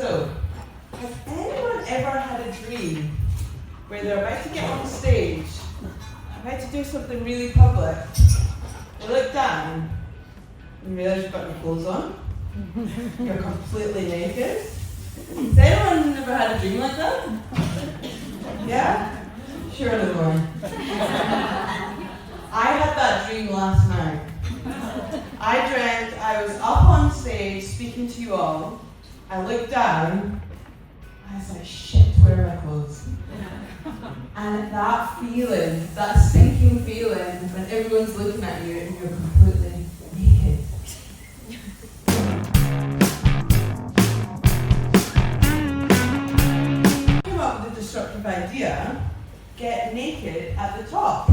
So, has anyone ever had a dream where they're about to get on stage, about to do something really public, they look down and realise you've got no clothes on, you're completely naked? Has anyone ever had a dream like that? Yeah? Surely more. I had that dream last night. I dreamt I was up on stage speaking to you all. I looked down, I was like, shit, where are my clothes? And that feeling, that sinking feeling, when everyone's looking at you and you're completely naked. I came up with a disruptive idea, get naked at the top.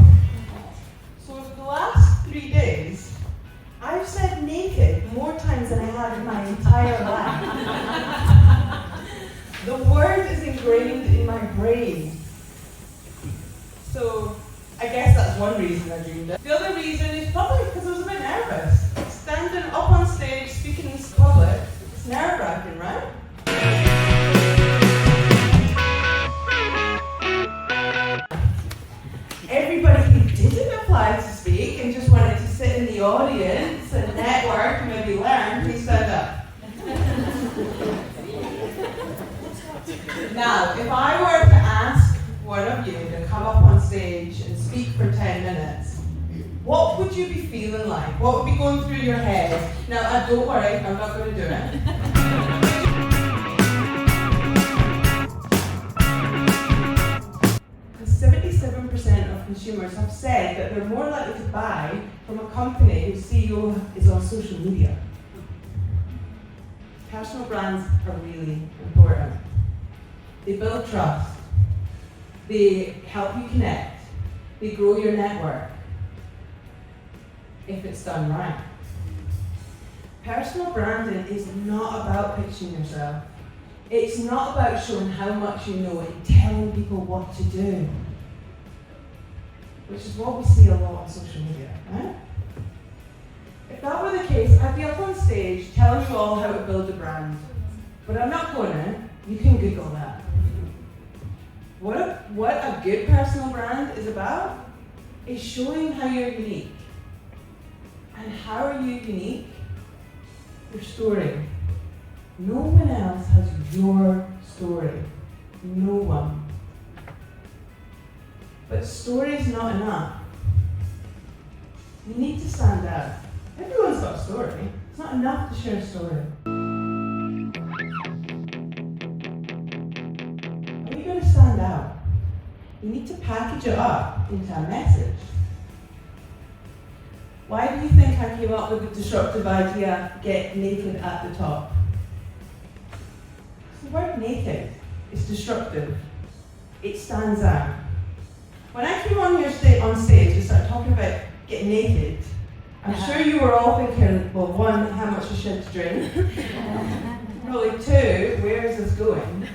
So over the last 3 days, I've said naked more times than I have in my entire life. The word is ingrained in my brain. So I guess that's one reason I dreamed it. The other reason is probably because I was a bit nervous. Standing up on stage, speaking in public, it's nerve-wracking, right? Everybody who didn't apply to speak and just wanted to sit in the audience and network and maybe learn, please stand up. Now, if I were to ask one of you to come up on stage and speak for 10 minutes, what would you be feeling like? What would be going through your head? Now, don't worry, I'm not going to do it. 77% of consumers have said that they're more likely to buy from a company whose CEO is on social media. Personal brands are really important. They build trust. They help you connect. They grow your network. If it's done right. Personal branding is not about pitching yourself. It's not about showing how much you know and telling people what to do. Which is what we see a lot on social media, right? If that were the case, I'd be up on stage telling you all how to build a brand. But I'm not going to. You can Google that. What a good personal brand is about is showing how you're unique. And how are you unique? Your story. No one else has your story. No one. But story is not enough. You need to stand out. Everyone's got a story. It's not enough to share a story. How are you going to stand out? You need to package it up into a message. Why do you think I came up with the disruptive idea, get naked at the top? The word naked is disruptive. It stands out. When I came on stage and started talking about getting naked, I'm sure you were all thinking, well, one, how much is shit to drink? Probably two, where is this going?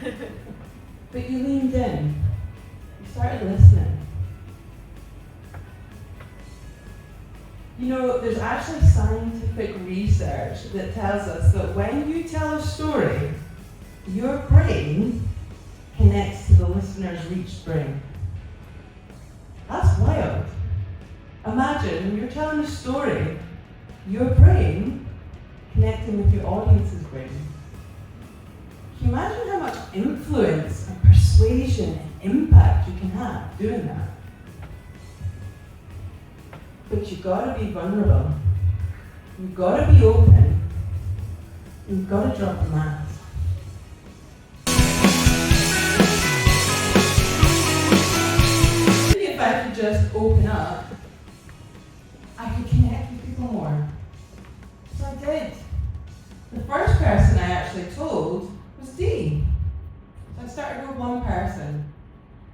But you leaned in. You started listening. You know, there's actually scientific research that tells us that when you tell a story, your brain connects to the listener's reached brain. That's wild. Imagine when you're telling a story, your brain connecting with your audience's brain. Can you imagine how much influence and persuasion and impact you can have doing that? But you've got to be vulnerable. You've got to be open. You've got to drop the mask. If I could just open up, I could connect with people more. So I did. The first person I actually told was Dee. So I started with one person.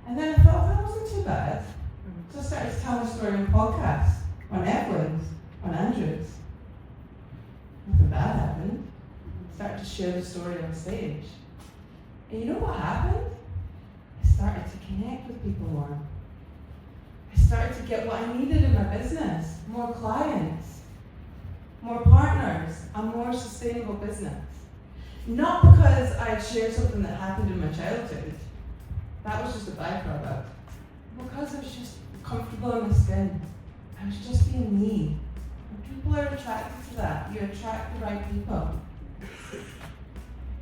And then I thought, that wasn't too bad. So I started to tell my story on podcasts, on Evelyn's, on Andrew's. Nothing bad happened. I started to share the story on stage. And you know what happened? I started to connect with people more. I started to get what I needed in my business. More clients, more partners, a more sustainable business. Not because I'd shared something that happened in my childhood. That was just a byproduct. Because I was just comfortable in my skin. I was just being me. And people are attracted to that. You attract the right people.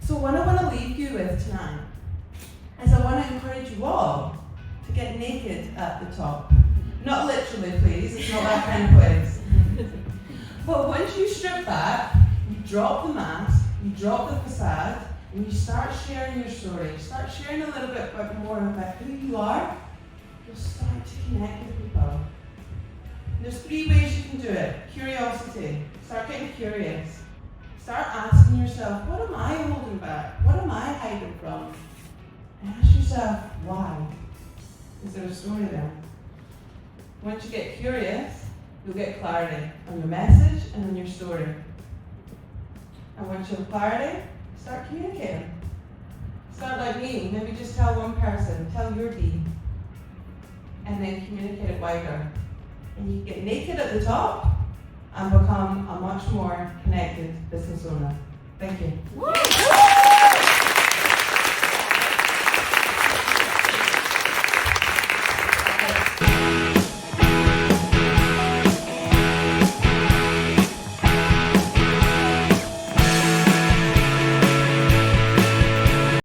So what I want to leave you with tonight is I want to encourage you all to get naked at the top. Not literally, please. It's not that kind of place. But once you strip back, you drop the mask, you drop the facade, and you start sharing your story. You start sharing a little bit more about who you are, you'll start to connect with people. There's 3 ways you can do it. Curiosity. Start getting curious. Start asking yourself, what am I holding back? What am I hiding from? And ask yourself, why? Is there a story there? Once you get curious, you'll get clarity on your message and on your story. And once you have clarity, start communicating. Start like me, maybe just tell one person, tell your D, and then communicate it wider. And you get naked at the top and become a much more connected business owner. Thank you.